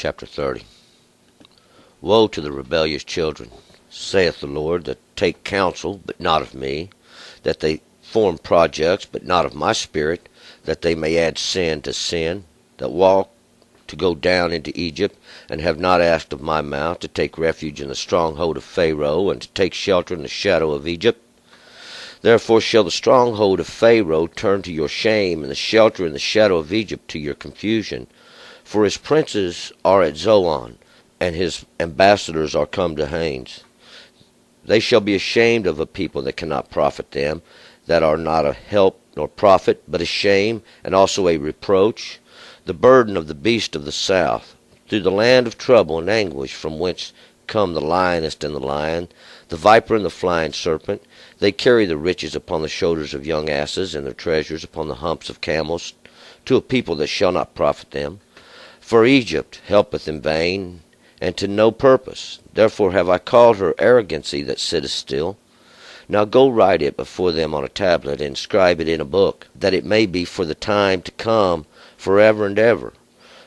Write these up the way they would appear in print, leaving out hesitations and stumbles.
Chapter 30. Woe to the rebellious children, saith the Lord, that take counsel, but not of me, that they form projects, but not of my spirit, that they may add sin to sin, that walk to go down into Egypt, and have not asked of my mouth, to take refuge in the stronghold of Pharaoh, and to take shelter in the shadow of Egypt. Therefore shall the stronghold of Pharaoh turn to your shame, and the shelter in the shadow of Egypt to your confusion. For his princes are at Zoan, and his ambassadors are come to Hanes. They shall be ashamed of a people that cannot profit them, that are not a help nor profit, but a shame, and also a reproach, the burden of the beast of the south, through the land of trouble and anguish, from whence come the lioness and the lion, the viper and the flying serpent. They carry the riches upon the shoulders of young asses, and their treasures upon the humps of camels, to a people that shall not profit them. For Egypt helpeth in vain, and to no purpose. Therefore have I called her arrogancy that sitteth still. Now go write it before them on a tablet, and inscribe it in a book, that it may be for the time to come, forever and ever.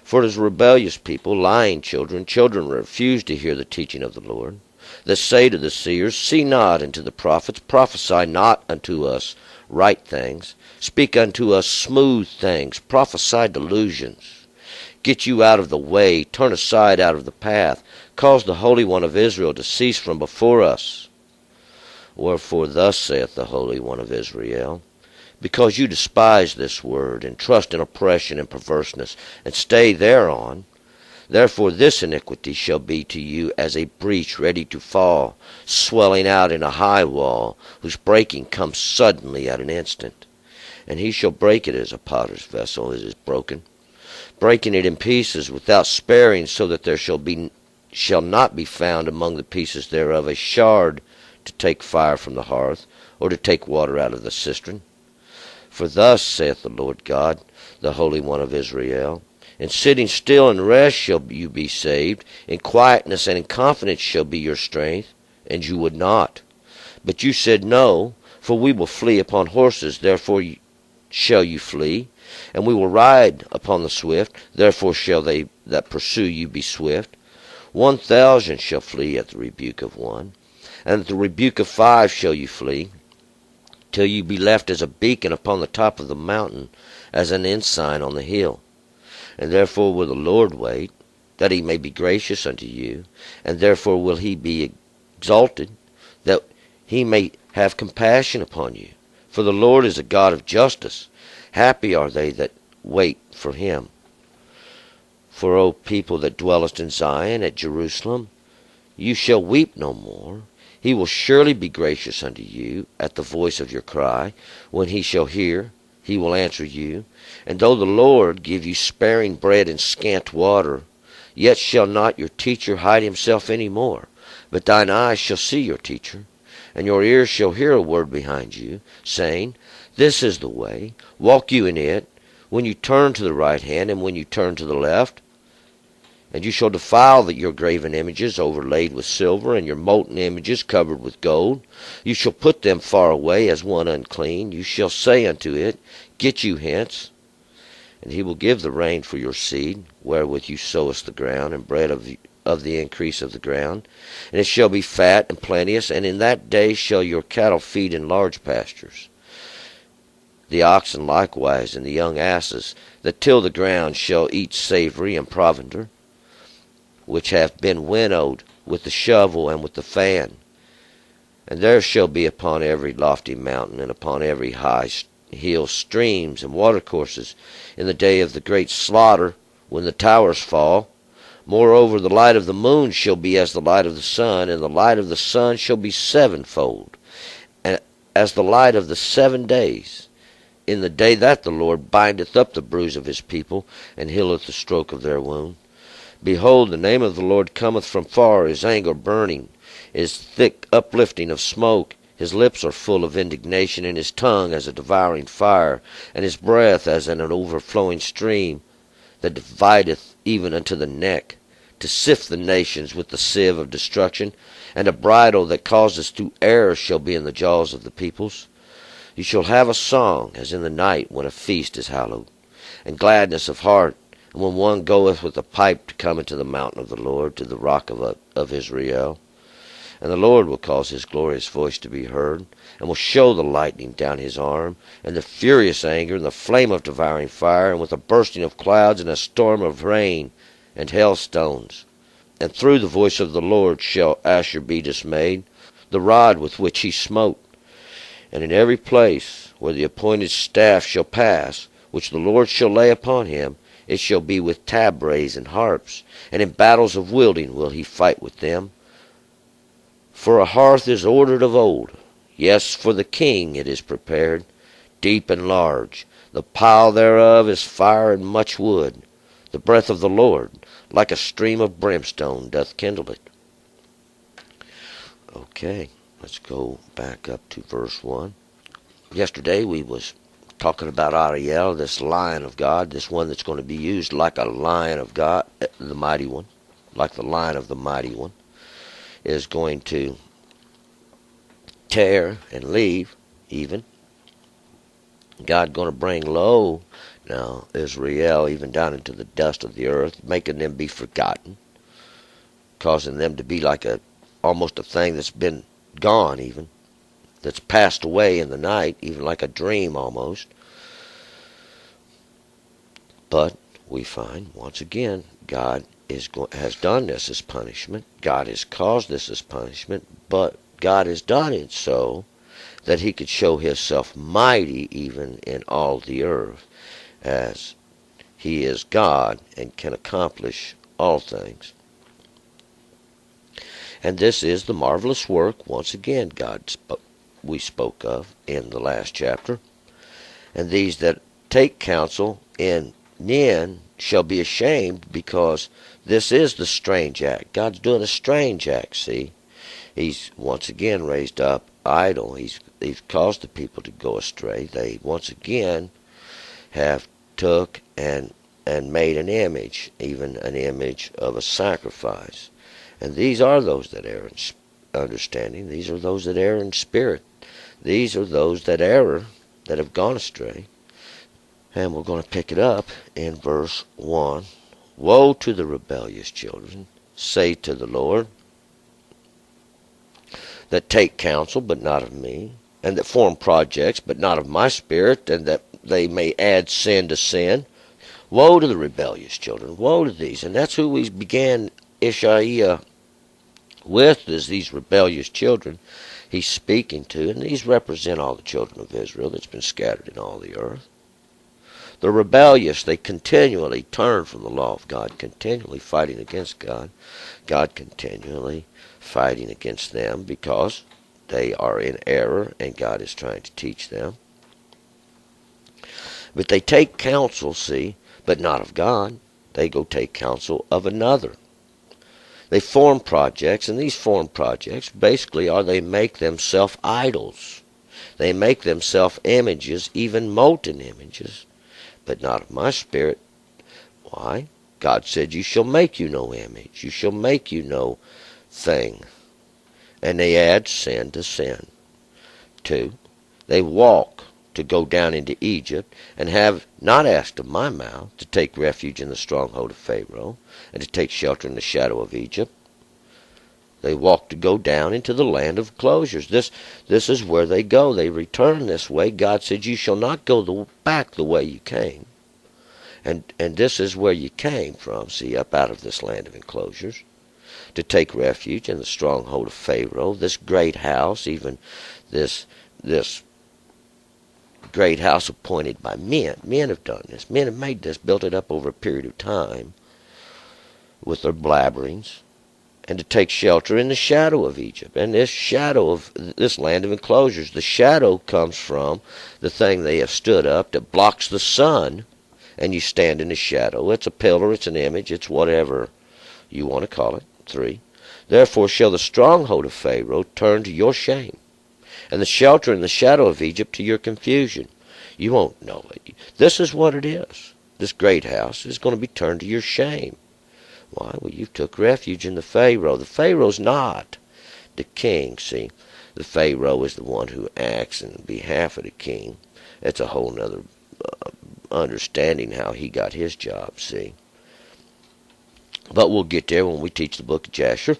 For it is a rebellious people, lying children that refuse to hear the teaching of the Lord, that say to the seers, See not, and to the prophets, Prophesy not unto us right things, speak unto us smooth things, prophesy delusions. Get you out of the way, turn aside out of the path, cause the Holy One of Israel to cease from before us. Wherefore thus saith the Holy One of Israel, because you despise this word, and trust in oppression and perverseness, and stay thereon, therefore this iniquity shall be to you as a breach ready to fall, swelling out in a high wall, whose breaking comes suddenly at an instant. And he shall break it as a potter's vessel is broken, breaking it in pieces without sparing, so that there shall not be found among the pieces thereof a shard to take fire from the hearth, or to take water out of the cistern. For thus saith the Lord God, the Holy One of Israel, In sitting still and rest shall you be saved, in quietness and in confidence shall be your strength, and you would not. But you said, No, for we will flee upon horses, therefore shall you flee, and we will ride upon the swift, therefore shall they that pursue you be swift. 1,000 shall flee at the rebuke of one, and at the rebuke of 5 shall you flee, till you be left as a beacon upon the top of the mountain, as an ensign on the hill. And therefore will the Lord wait, that he may be gracious unto you, and therefore will he be exalted, that he may have compassion upon you. For the Lord is a God of justice. Happy are they that wait for him. For, O people that dwellest in Zion, at Jerusalem, you shall weep no more. He will surely be gracious unto you at the voice of your cry. When he shall hear, he will answer you. And though the Lord give you sparing bread and scant water, yet shall not your teacher hide himself any more. But thine eyes shall see your teacher, and your ears shall hear a word behind you, saying, This is the way, walk you in it, when you turn to the right hand, and when you turn to the left. And you shall defile your graven images overlaid with silver, and your molten images covered with gold. You shall put them far away as one unclean. You shall say unto it, Get you hence. And he will give the rain for your seed, wherewith you sowest the ground, and bread of the increase of the ground. And it shall be fat and plenteous, and in that day shall your cattle feed in large pastures. The oxen likewise, and the young asses that till the ground shall eat savory and provender, which have been winnowed with the shovel and with the fan. And there shall be upon every lofty mountain, and upon every high hill, streams and watercourses, in the day of the great slaughter, when the towers fall. Moreover, the light of the moon shall be as the light of the sun, and the light of the sun shall be sevenfold, and as the light of the 7 days, in the day that the Lord bindeth up the bruise of his people, and healeth the stroke of their wound. Behold, the name of the Lord cometh from far, his anger burning, his thick uplifting of smoke. His lips are full of indignation, and his tongue as a devouring fire, and his breath as an overflowing stream, that divideth even unto the neck, to sift the nations with the sieve of destruction, and a bridle that causeth to err shall be in the jaws of the peoples. You shall have a song, as in the night when a feast is hallowed, and gladness of heart, And when one goeth with a pipe to come into the mountain of the Lord, to the rock of Israel, and the Lord will cause his glorious voice to be heard, and will show the lightning down his arm, and the furious anger, and the flame of devouring fire, and with a bursting of clouds, and a storm of rain, and hailstones. And through the voice of the Lord shall Asher be dismayed, the rod with which he smote. And in every place where the appointed staff shall pass, which the Lord shall lay upon him, it shall be with tabrets and harps, and in battles of wielding will he fight with them. For a hearth is ordered of old, yes, for the king it is prepared, deep and large. The pile thereof is fire and much wood. The breath of the Lord, like a stream of brimstone, doth kindle it. Okay, let's go back up to verse 1. Yesterday we was talking about Ariel, this lion of God, this one that's going to be used like a lion of God, the mighty one, like the lion of the mighty one, is going to tear and leave even. God going to bring low now Israel even down into the dust of the earth, making them be forgotten, causing them to be like almost a thing that's been gone even, that's passed away in the night, even like a dream almost. But we find, once again, God has done this as punishment. God has caused this as punishment, but God has done it so that he could show himself mighty even in all the earth, as he is God and can accomplish all things. And this is the marvelous work, once again, we spoke of in the last chapter. And these that take counsel in Nin shall be ashamed, because this is the strange act. God's doing a strange act, see. He's once again raised up idol. He's caused the people to go astray. They once again have took and made an image, even an image of a sacrifice. And these are those that err in understanding. These are those that err in spirit. These are those that err, that have gone astray. And we're going to pick it up in verse 1. Woe to the rebellious children, say to the Lord, that take counsel, but not of me, and that form projects, but not of my spirit, and that they may add sin to sin. Woe to the rebellious children, woe to these. And that's who we began Isaiah with, is these rebellious children he's speaking to, and these represent all the children of Israel that's been scattered in all the earth. The rebellious, they continually turn from the law of God, continually fighting against God. God continually fighting against them because they are in error and God is trying to teach them. But they take counsel, see, but not of God. They go take counsel of another. They form projects, and these form projects basically are they make themselves idols. They make themselves images, even molten images, but not of my spirit. Why? God said, you shall make you no image. You shall make you no thing. And they add sin to sin. 2, they walk to go down into Egypt, and have not asked of my mouth to take refuge in the stronghold of Pharaoh, and to take shelter in the shadow of Egypt. They walk to go down into the land of closures. This is where they go. They return this way. God said, you shall not go back the way you came. And this is where you came from, see, up out of this land of enclosures, to take refuge in the stronghold of Pharaoh, this great house, even this great house appointed by men. Men have done this. Men have made this, built it up over a period of time with their blabberings, and to take shelter in the shadow of Egypt. And this shadow of this land of enclosures, the shadow comes from the thing they have stood up that blocks the sun, and you stand in the shadow. It's a pillar, it's an image, it's whatever you want to call it. 3, therefore shall the stronghold of Pharaoh turn to your shame, and the shelter in the shadow of Egypt to your confusion. You won't know it. This is what it is. This great house is going to be turned to your shame. Why? Well, you took refuge in the Pharaoh. The Pharaoh's not the king, see. The Pharaoh is the one who acts in behalf of the king. That's a whole other understanding how he got his job, see. But we'll get there when we teach the book of Jasher.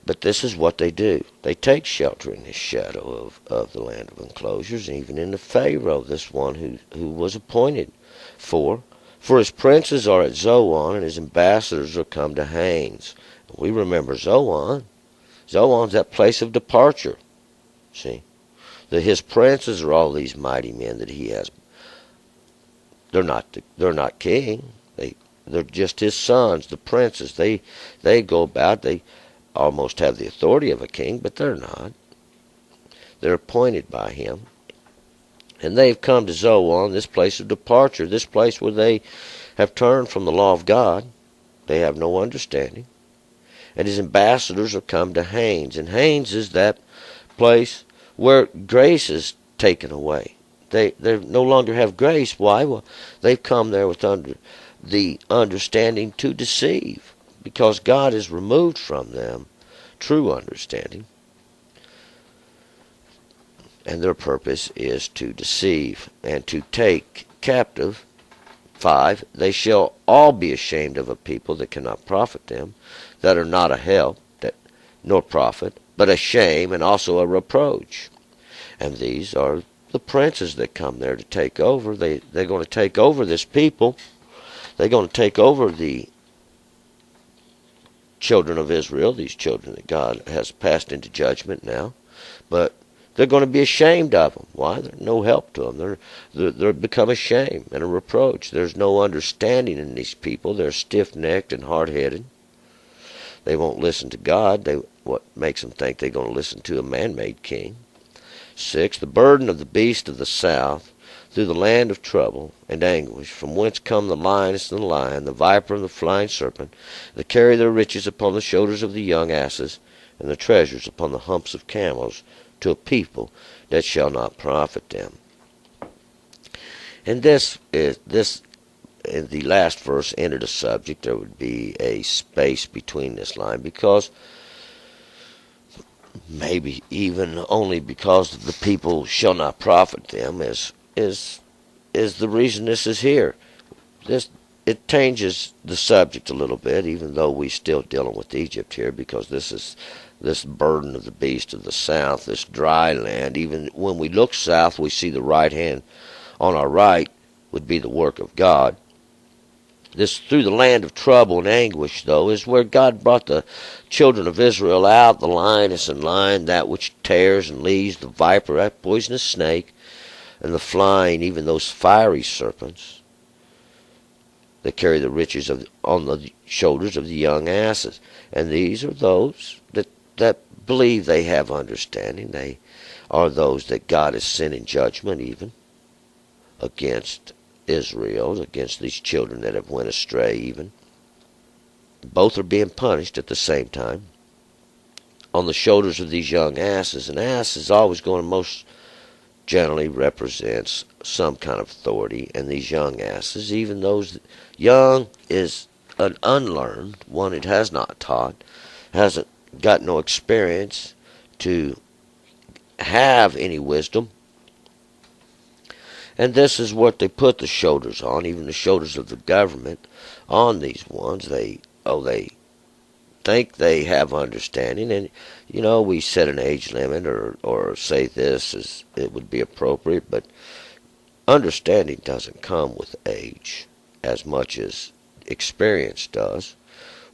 But this is what they do. They take shelter in this shadow of the land of enclosures, and even in the Pharaoh, this one who was appointed for. For his princes are at Zoan, and his ambassadors are come to Hanes. We remember Zoan. Zoan's that place of departure. See? That his princes are all these mighty men that he has. They're not king. They're just his sons, the princes. They go about, they almost have the authority of a king, but they're not. They're appointed by him. And they've come to Zoan, this place of departure, this place where they have turned from the law of God. They have no understanding. And his ambassadors are come to Hanes. And Hanes is that place where grace is taken away. They no longer have grace. Why? Well, they've come there with the understanding to deceive, because God has removed from them true understanding, and their purpose is to deceive and to take captive. 5, they shall all be ashamed of a people that cannot profit them, that are not a help, nor profit, but a shame and also a reproach. And these are the princes that come there to take over. They're going to take over this people. They're going to take over the children of Israel, these children that God has passed into judgment now. But they're going to be ashamed of them. Why? There's no help to them. They're become a shame and a reproach. There's no understanding in these people. They're stiff-necked and hard-headed. They won't listen to God. What makes them think they're going to listen to a man-made king? 6, the burden of the beast of the south, through the land of trouble and anguish, from whence come the lioness and the lion, the viper and the flying serpent, that carry their riches upon the shoulders of the young asses, and the treasures upon the humps of camels, to a people that shall not profit them. And this, in the last verse, entered a subject. There would be a space between this line, because maybe even only because the people shall not profit them is the reason this is here. It changes the subject a little bit, even though we're still dealing with Egypt here, because this burden of the beast of the south, this dry land. Even when we look south, we see the right hand on our right would be the work of God. This through the land of trouble and anguish, though, is where God brought the children of Israel out, the lioness and lion, that which tears and leaves, the viper, that poisonous snake, and the flying, even those fiery serpents that carry the riches on the shoulders of the young asses. And these are those that believe they have understanding. They are those that God has sent in judgment even against Israel, against these children that have went astray even. Both are being punished at the same time on the shoulders of these young asses. An ass is always going to most generally represents some kind of authority, and these young asses, even those young, is an unlearned one. It has not taught, hasn't got no experience to have any wisdom. And this is what they put the shoulders on, even the shoulders of the government, on these ones. They think they have understanding, and we set an age limit or say this is it would be appropriate, but understanding doesn't come with age as much as experience does.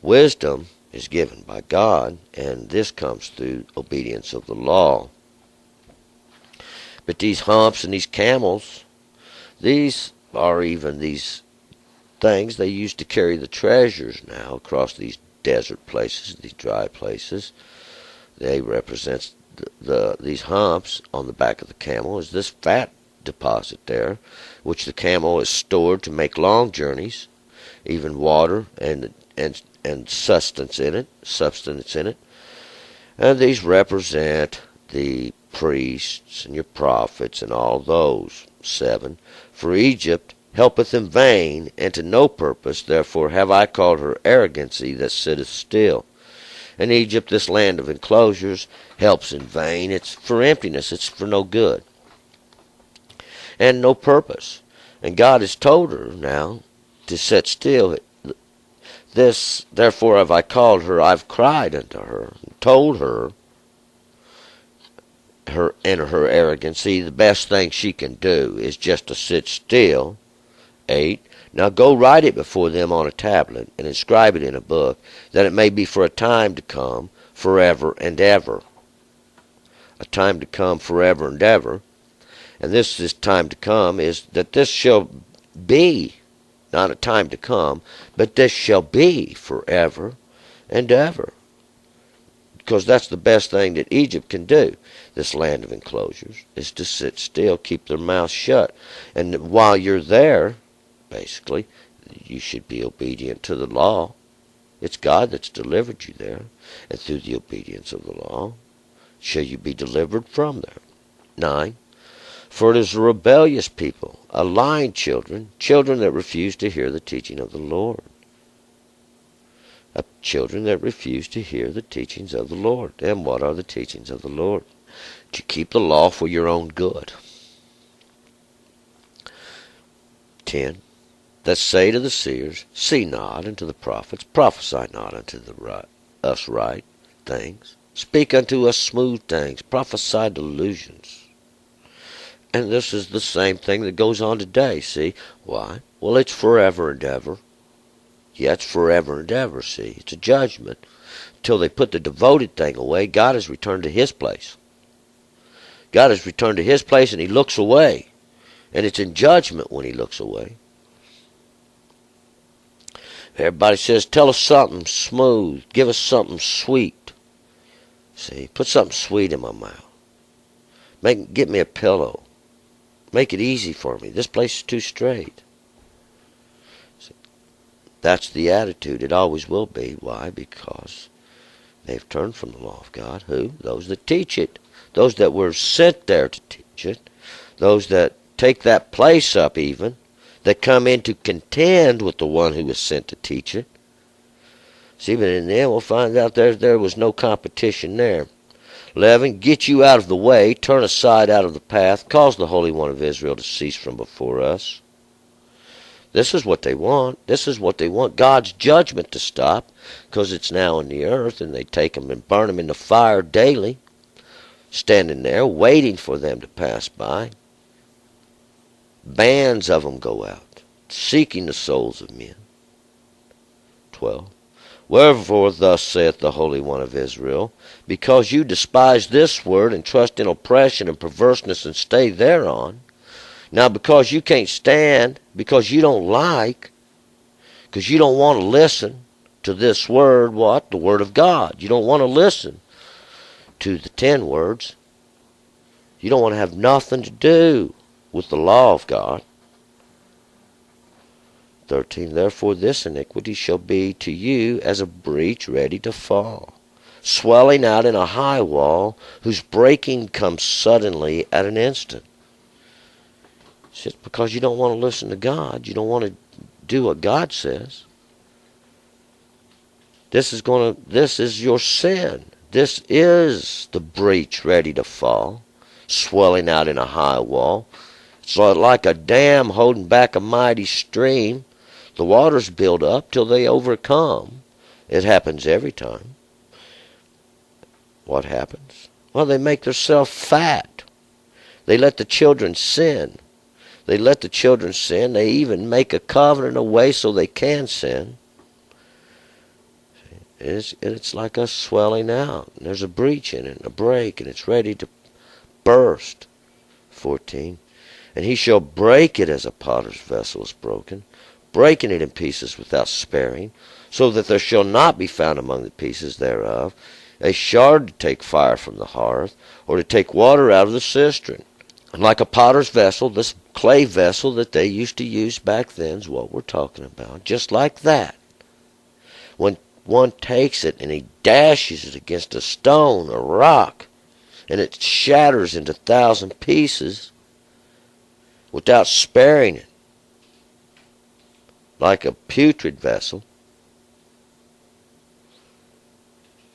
Wisdom is given by God, and this comes through obedience of the law. But these humps and these camels, these are even these things they used to carry the treasures now across these desert places, these dry places. They represent these humps on the back of the camel is this fat deposit there, which the camel is stored to make long journeys, even water and sustenance in it. And these represent the priests and your prophets and all those. 7. For Egypt helpeth in vain, and to no purpose, therefore have I called her arrogancy that sitteth still. And Egypt, this land of enclosures, helps in vain. It's for emptiness, it's for no good, and no purpose. And God has told her now to sit still. This therefore have I called her, I've cried unto her, and told her, in her arrogance. See, the best thing she can do is just to sit still. 8. Now go write it before them on a tablet, and inscribe it in a book, that it may be for a time to come, forever and ever. A time to come, forever and ever. And this time to come is that this shall be, not a time to come, but this shall be forever and ever. Because that's the best thing that Egypt can do, this land of enclosures, is to sit still, keep their mouth shut. And while you're there, basically, you should be obedient to the law. It's God that's delivered you there, and through the obedience of the law shall you be delivered from there. 9. For it is a rebellious people, a lying children, children that refuse to hear the teaching of the Lord. Children that refuse to hear the teachings of the Lord. And what are the teachings of the Lord? To keep the law for your own good. 10. That say to the seers, see not, and to the prophets, prophesy not unto us right things. Speak unto us smooth things, prophesy delusions. And this is the same thing that goes on today, see? Why? Well, it's forever and ever. Yeah, it's forever and ever, see? It's a judgment. Until they put the devoted thing away, God has returned to His place. God has returned to His place, and He looks away. And it's in judgment when He looks away. Everybody says, tell us something smooth. Give us something sweet. See, put something sweet in my mouth. Get me a pillow. Make it easy for me. This place is too straight. See, that's the attitude. It always will be. Why? Because they've turned from the law of God. Who? Those that teach it. Those that were sent there to teach it. Those that take that place up even. That come in to contend with the one who was sent to teach it. See, but in the end we'll find out there was no competition there. 11. Get you out of the way, turn aside out of the path, cause the Holy One of Israel to cease from before us. This is what they want. This is what they want God's judgment to stop, because it's now in the earth, and they take them and burn them in the fire daily, standing there waiting for them to pass by. Bands of them go out, seeking the souls of men. 12. Wherefore thus saith the Holy One of Israel, because you despise this word, and trust in oppression and perverseness, and stay thereon. Now because you can't stand, because you don't like, because you don't want to listen to this word, what? The Word of God. You don't want to listen to the 10 words. You don't want to have nothing to do with the law of God. 13. Therefore this iniquity shall be to you as a breach ready to fall, swelling out in a high wall, whose breaking comes suddenly at an instant. It's just because you don't want to listen to God. You don't want to do what God says. This is your sin. This is the breach ready to fall, swelling out in a high wall. It's like a dam holding back a mighty stream. The waters build up till they overcome. It happens every time. What happens? Well, they make themselves fat. They let the children sin. They let the children sin. They even make a covenant away so they can sin. It's like us swelling out. And there's a breach in it, a break, and it's ready to burst. 14. And he shall break it as a potter's vessel is broken, breaking it in pieces without sparing, so that there shall not be found among the pieces thereof a shard to take fire from the hearth, or to take water out of the cistern. And like a potter's vessel, this clay vessel that they used to use back then is what we're talking about. Just like that. When one takes it and he dashes it against a stone or rock, and it shatters into 1,000 pieces, without sparing it, like a putrid vessel,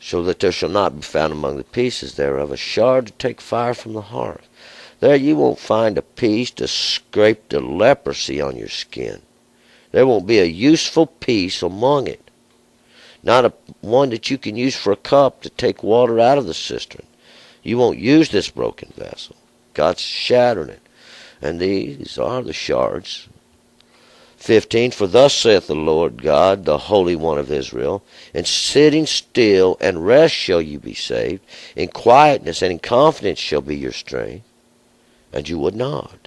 so that there shall not be found among the pieces thereof a shard to take fire from the hearth. There you won't find a piece to scrape the leprosy on your skin. There won't be a useful piece among it. not a one that you can use for a cup to take water out of the cistern. You won't use this broken vessel. God's shattering it. And these are the shards. 15, for thus saith the Lord God, the Holy One of Israel, in sitting still and rest shall you be saved, in quietness and in confidence shall be your strength, and you would not.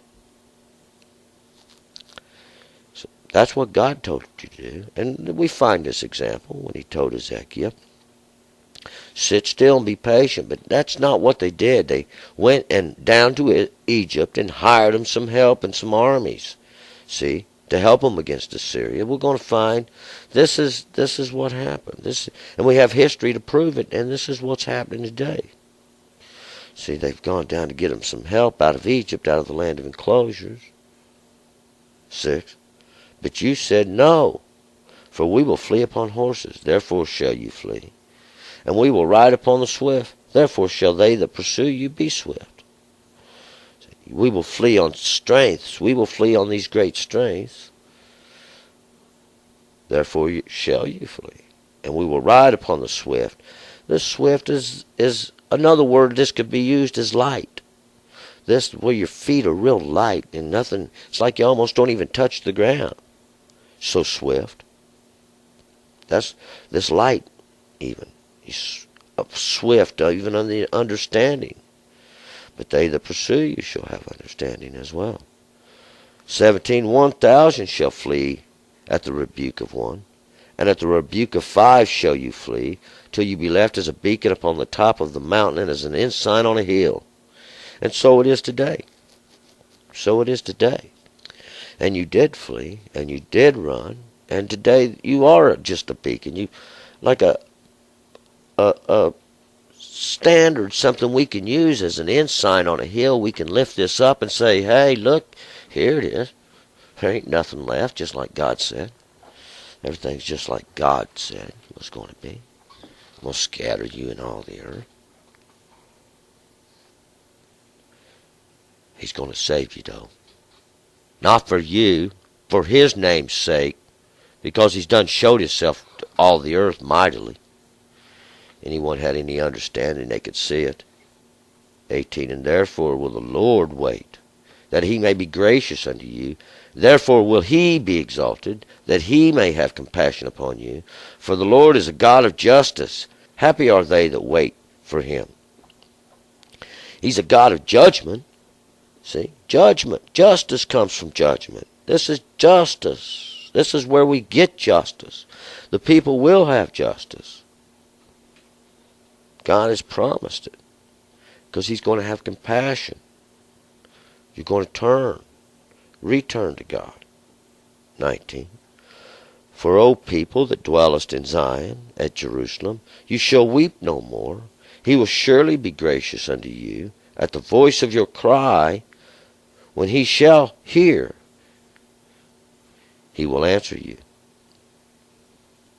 So that's what God told you to do. And we find this example when he told Ezekiel, sit still and be patient. But that's not what they did. They went and down to Egypt and hired them some help and some armies. See? To help them against Assyria. We're going to find this is what happened. And we have history to prove it, and this is what's happening today. See, they've gone down to get them some help out of Egypt, out of the land of enclosures. 6. But you said, no, for we will flee upon horses, therefore shall you flee. And we will ride upon the swift, therefore shall they that pursue you be swift. We will flee on strengths. We will flee on these great strengths. Therefore shall you flee. And we will ride upon the swift. The swift is another word this could be used as light. This where your feet are real light and nothing. It's like you almost don't even touch the ground. So swift. That's this light even. He's swift even on the understanding. But they that pursue you shall have understanding as well. 17, 1,000 shall flee at the rebuke of one, and at the rebuke of 5 shall you flee, till you be left as a beacon upon the top of the mountain, and as an ensign on a hill. And so it is today. So it is today. And you did flee, and you did run, and today you are just a beacon. You like a standard, something we can use as an ensign on a hill. We can lift this up and say, hey, look, here it is. There ain't nothing left, just like God said. Everything's just like God said it was going to be. I'm going to scatter you in all the earth. He's going to save you, though. Not for you, for his name's sake, because he's done showed himself to all the earth mightily. Anyone had any understanding, they could see it. 18, and therefore will the Lord wait, that he may be gracious unto you. Therefore will he be exalted, that he may have compassion upon you. For the Lord is a God of justice. Happy are they that wait for him. He's a God of judgment. See, judgment. Justice comes from judgment. This is justice. This is where we get justice. The people will have justice. God has promised it. Because he's going to have compassion. You're going to return to God. 19. For, O people that dwellest in Zion, at Jerusalem, you shall weep no more. He will surely be gracious unto you. At the voice of your cry, when he shall hear, he will answer you.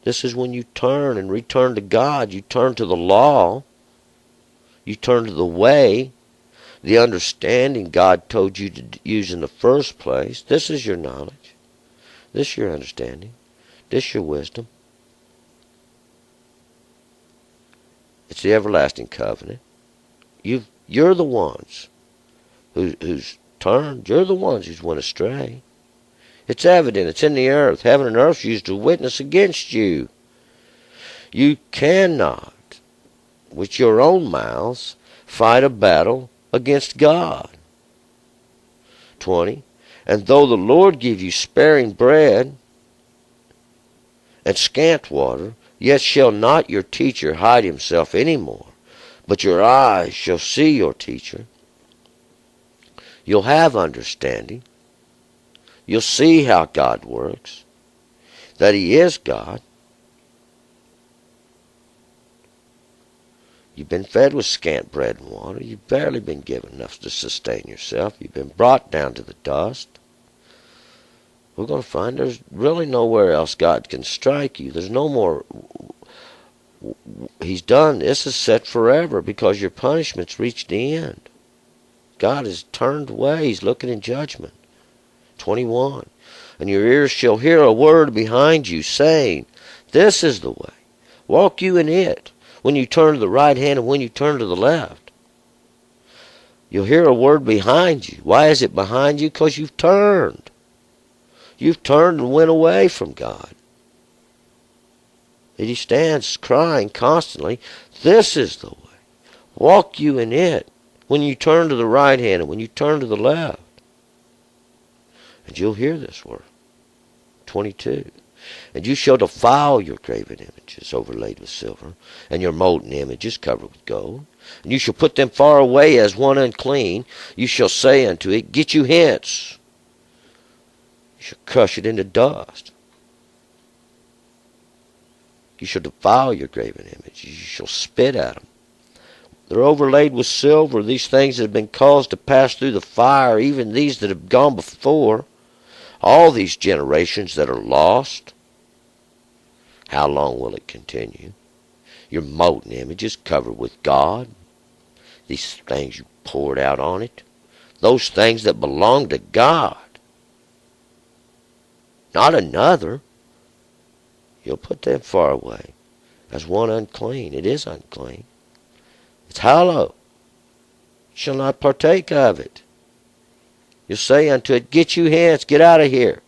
This is when you turn and return to God. You turn to the law. You turn to the way, the understanding God told you to use in the first place. This is your knowledge. This is your understanding. This is your wisdom. It's the everlasting covenant. You're the ones who's turned. You're the ones who's went astray. It's evident. It's in the earth. Heaven and earth used to witness against you. You cannot, with your own mouths, fight a battle against God. 20. And though the Lord give you sparing bread and scant water, yet shall not your teacher hide himself any more, but your eyes shall see your teacher. You'll have understanding. You'll see how God works, that he is God. You've been fed with scant bread and water. You've barely been given enough to sustain yourself. You've been brought down to the dust. We're going to find there's really nowhere else God can strike you. There's no more. He's done. This is set forever because your punishment's reached the end. God has turned away. He's looking in judgment. 21. And your ears shall hear a word behind you saying, this is the way. Walk you in it. When you turn to the right hand and when you turn to the left. You'll hear a word behind you. Why is it behind you? Because you've turned. You've turned and went away from God. And he stands crying constantly, this is the way. Walk you in it. When you turn to the right hand and when you turn to the left. And you'll hear this word. 22. And you shall defile your graven images overlaid with silver, and your molten images covered with gold. And you shall put them far away as one unclean. You shall say unto it, get you hence. You shall crush it into dust. You shall defile your graven images. You shall spit at them. They're overlaid with silver, these things that have been caused to pass through the fire, even these that have gone before. All these generations that are lost. How long will it continue? Your molten images covered with God. These things you poured out on it. Those things that belong to God. Not another. You'll put them far away as one unclean. It is unclean. It's hollow. You shall not partake of it. You'll say unto it, get you hence, get out of here.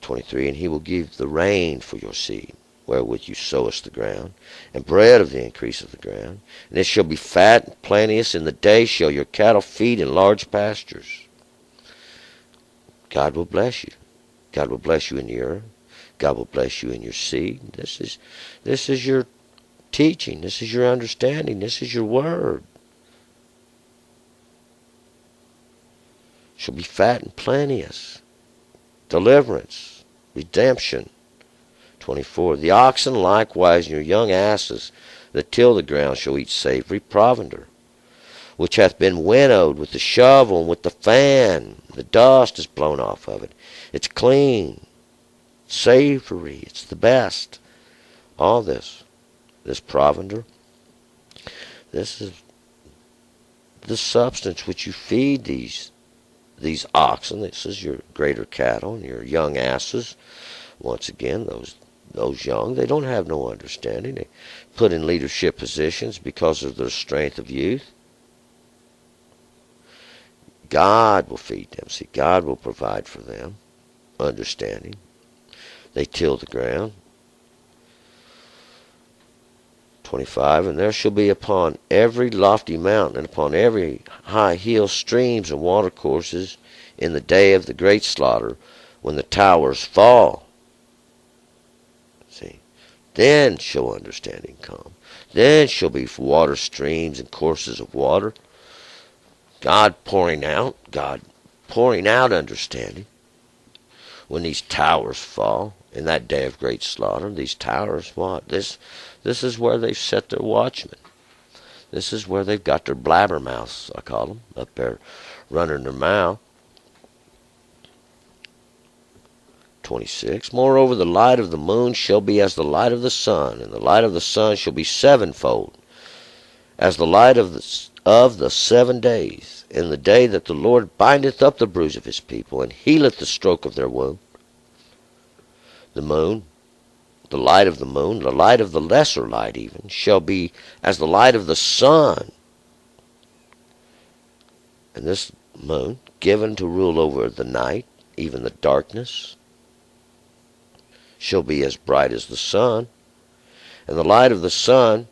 23, and he will give the rain for your seed, wherewith you sowest the ground, and bread of the increase of the ground. And it shall be fat and plenteous. In the day shall your cattle feed in large pastures. God will bless you. God will bless you in the earth. God will bless you in your seed. This is your teaching. This is your understanding. This is your word. Shall be fat and plenteous. Deliverance. Redemption. 24. The oxen likewise and your young asses that till the ground shall eat savory provender, which hath been winnowed with the shovel and with the fan. The dust is blown off of it. It's clean. Savory. It's the best. All this provender, this is the substance which you feed these oxen. This is your greater cattle and your young asses. Once again, those young, they don't have no understanding. They put in leadership positions because of their strength of youth. God will feed them. See, God will provide for them understanding. They till the ground. 25, and there shall be upon every lofty mountain and upon every high hill streams and watercourses in the day of the great slaughter, when the towers fall. See, then shall understanding come. Then shall be water streams and courses of water. God pouring out understanding. When these towers fall, in that day of great slaughter, these towers, what? This is where they've set their watchmen. This is where they've got their blabbermouths, I call them, up there running their mouth. 26. Moreover, the light of the moon shall be as the light of the sun, and the light of the sun shall be sevenfold, as the light of the 7 days, in the day that the Lord bindeth up the bruise of his people, and healeth the stroke of their wound. The moon, the light of the moon, the light of the lesser light even, shall be as the light of the sun. And this moon, given to rule over the night, even the darkness, shall be as bright as the sun. And the light of the sun,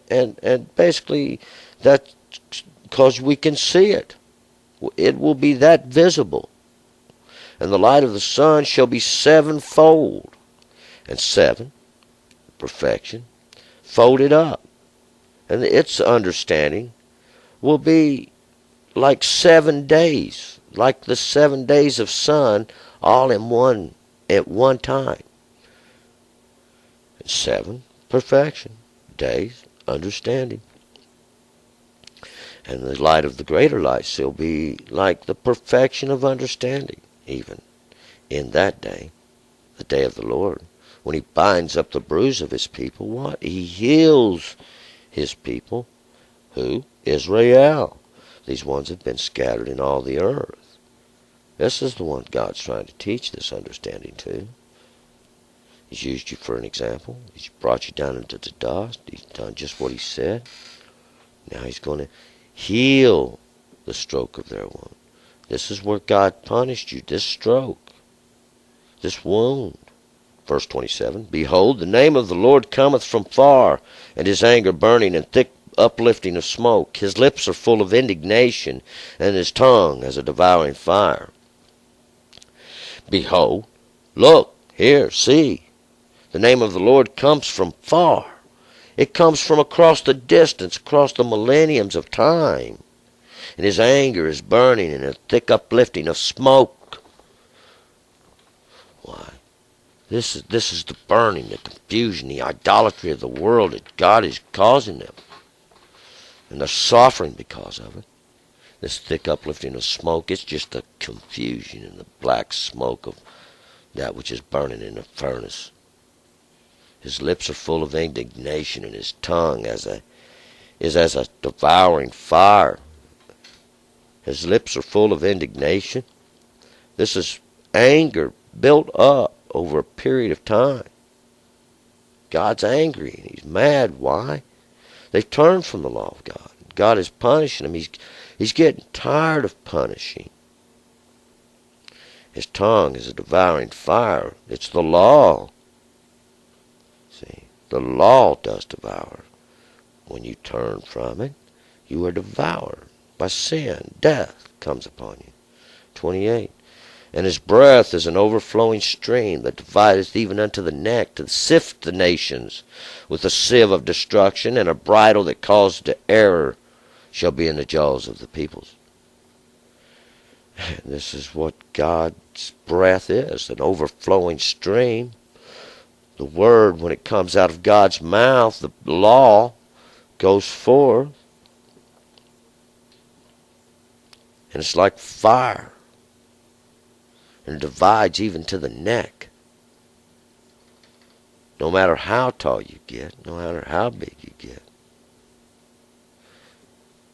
and basically that's because we can see it. It will be that visible. And the light of the sun shall be sevenfold. And 7, perfection, folded up. And its understanding will be like 7 days, like the 7 days of sun, all in one, at one time. And 7, perfection, days, understanding. And the light of the greater light shall be like the perfection of understanding, even in that day, the day of the Lord, when he binds up the bruise of his people. What? He heals his people. Who? Israel. These ones have been scattered in all the earth. This is the one God's trying to teach this understanding to. He's used you for an example. He's brought you down into the dust. He's done just what he said. Now he's going to heal the stroke of their wound. This is where God punished you, this stroke, this wound. Verse 27, Behold, the name of the Lord cometh from far, and his anger burning and thick uplifting of smoke. His lips are full of indignation, and his tongue as a devouring fire. Behold, look, here, see. The name of the Lord comes from far. It comes from across the distance, across the millenniums of time. And his anger is burning in a thick uplifting of smoke. Why? This is the burning, the confusion, the idolatry of the world that God is causing them. And they're suffering because of it. This thick uplifting of smoke, it's just the confusion and the black smoke of that which is burning in the furnace. His lips are full of indignation, and his tongue is as a devouring fire. His lips are full of indignation. This is anger built up over a period of time. God's angry and he's mad. Why? They've turned from the law of God. God is punishing them. He's getting tired of punishing. His tongue is a devouring fire. It's the law. See, the law does devour. When you turn from it, you are devoured by sin. Death comes upon you. 28. And his breath is an overflowing stream that divideth even unto the neck, to sift the nations with a sieve of destruction, and a bridle that causeth to error shall be in the jaws of the peoples. And this is what God's breath is, an overflowing stream. The word, when it comes out of God's mouth, the law goes forth, and it's like fire, and divides even to the neck. No matter how tall you get, no matter how big you get.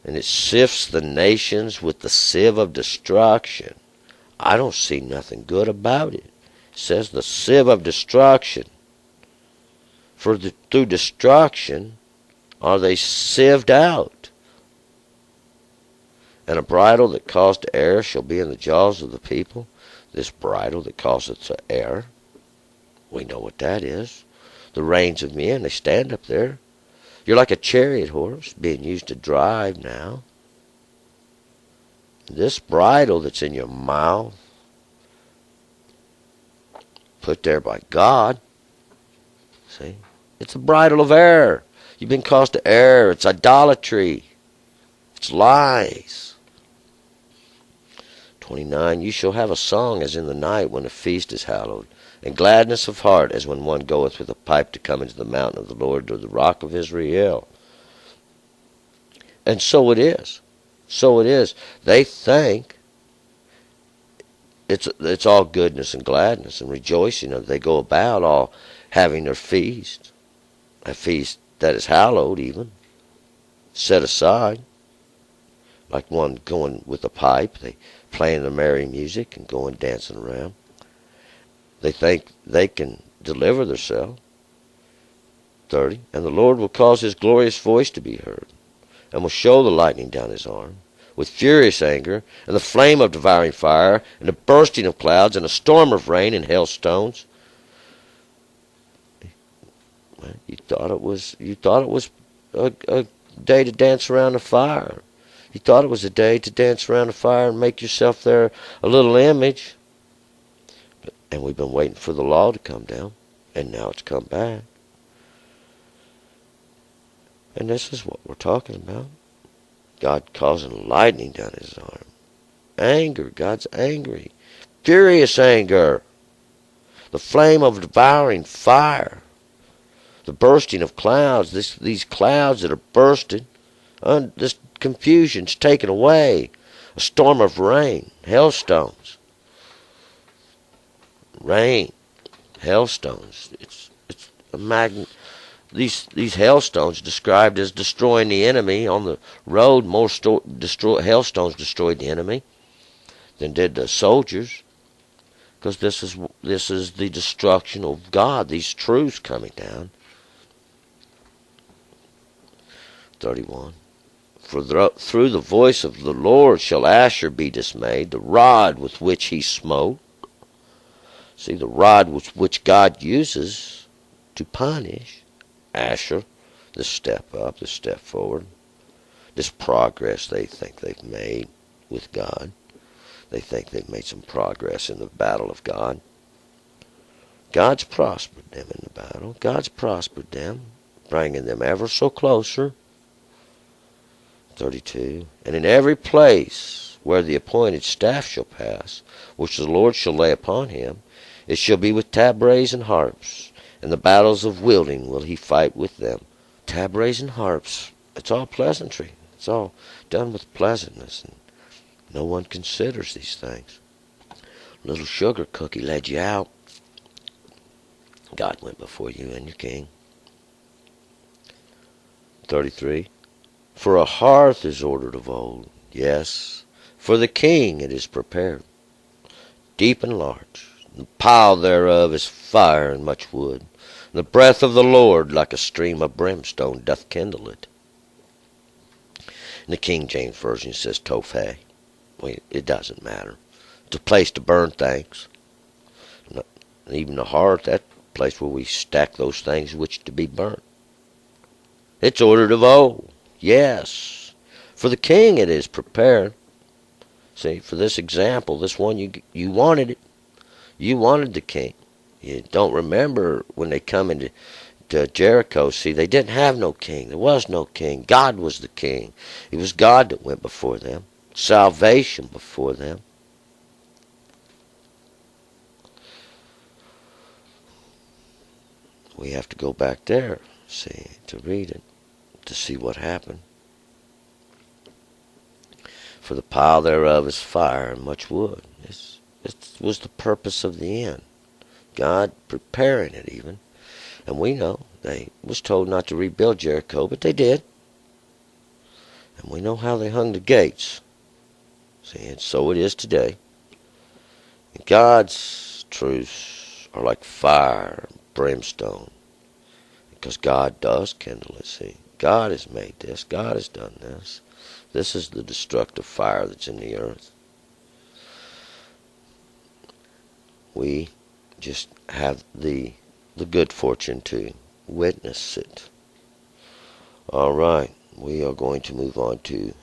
And it sifts the nations with the sieve of destruction. I don't see nothing good about it. It says the sieve of destruction. For through destruction are they sieved out. And a bridle that caused error shall be in the jaws of the people. This bridle that causeth to err, we know what that is. The reins of men, they stand up there. You're like a chariot horse being used to drive now. This bridle that's in your mouth, put there by God, see, it's a bridle of error. You've been caused to err. It's idolatry. It's lies. 29, you shall have a song as in the night when a feast is hallowed, and gladness of heart as when one goeth with a pipe to come into the mountain of the Lord, or the rock of Israel. And so it is. So it is. They think it's all goodness and gladness and rejoicing, and they go about all having their feast, a feast that is hallowed even, set aside, like one going with a pipe, they playing the merry music and going dancing around. They think they can deliver themselves. 30, and the Lord will cause his glorious voice to be heard, and will show the lightning down his arm, with furious anger, and the flame of devouring fire, and the bursting of clouds, and a storm of rain and hailstones. You thought it was a day to dance around the fire. You thought it was a day to dance around the fire and make yourself there a little image. And we've been waiting for the law to come down, and now it's come back. And this is what we're talking about. God causing lightning down his arm. Anger. God's angry. Furious anger. The flame of devouring fire. The bursting of clouds. These clouds that are bursting. This confusion's taken away. A storm of rain. Hailstones. Rain. Hailstones. It's a magnet. These hailstones described as destroying the enemy on the road. More hailstones destroyed the enemy than did the soldiers, because this is this is the destruction of God, these truths coming down. 31. For through the voice of the Lord shall Asher be dismayed, the rod with which he smote. See, the rod which God uses to punish Asher, this step up, this step forward, this progress they think they've made with God. They think they've made some progress in the battle of God. God's prospered them in the battle. God's prospered them, bringing them ever so closer. 32. And in every place where the appointed staff shall pass, which the Lord shall lay upon him, it shall be with tabrets and harps, and the battles of wielding will he fight with them. Tabrets and harps, it's all pleasantry. It's all done with pleasantness, and no one considers these things. Little sugar cookie led you out. God went before you and your king. 33. For a hearth is ordered of old, yes, for the king it is prepared, deep and large. The pile thereof is fire and much wood. The breath of the Lord like a stream of brimstone doth kindle it. And the King James Version says tophet. Well, it doesn't matter. It's a place to burn things. And even the hearth, that place where we stack those things which to be burnt. It's ordered of old. Yes, for the king it is prepared. See, for this example, this one, you wanted it. You wanted the king. You don't remember when they come into Jericho. See, they didn't have no king. There was no king. God was the king. It was God that went before them. Salvation before them. We have to go back there, see, to read it, to see what happened. For the pile thereof is fire and much wood. It was the purpose of the end. God preparing it even. And we know they was told not to rebuild Jericho, but they did. And we know how they hung the gates. See, and so it is today. And God's truths are like fire and brimstone. Because God does kindle it, see. God has made this. God has done this. This is the destructive fire that's in the earth. We just have the good fortune to witness it. All right, we are going to move on to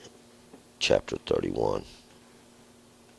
chapter 31.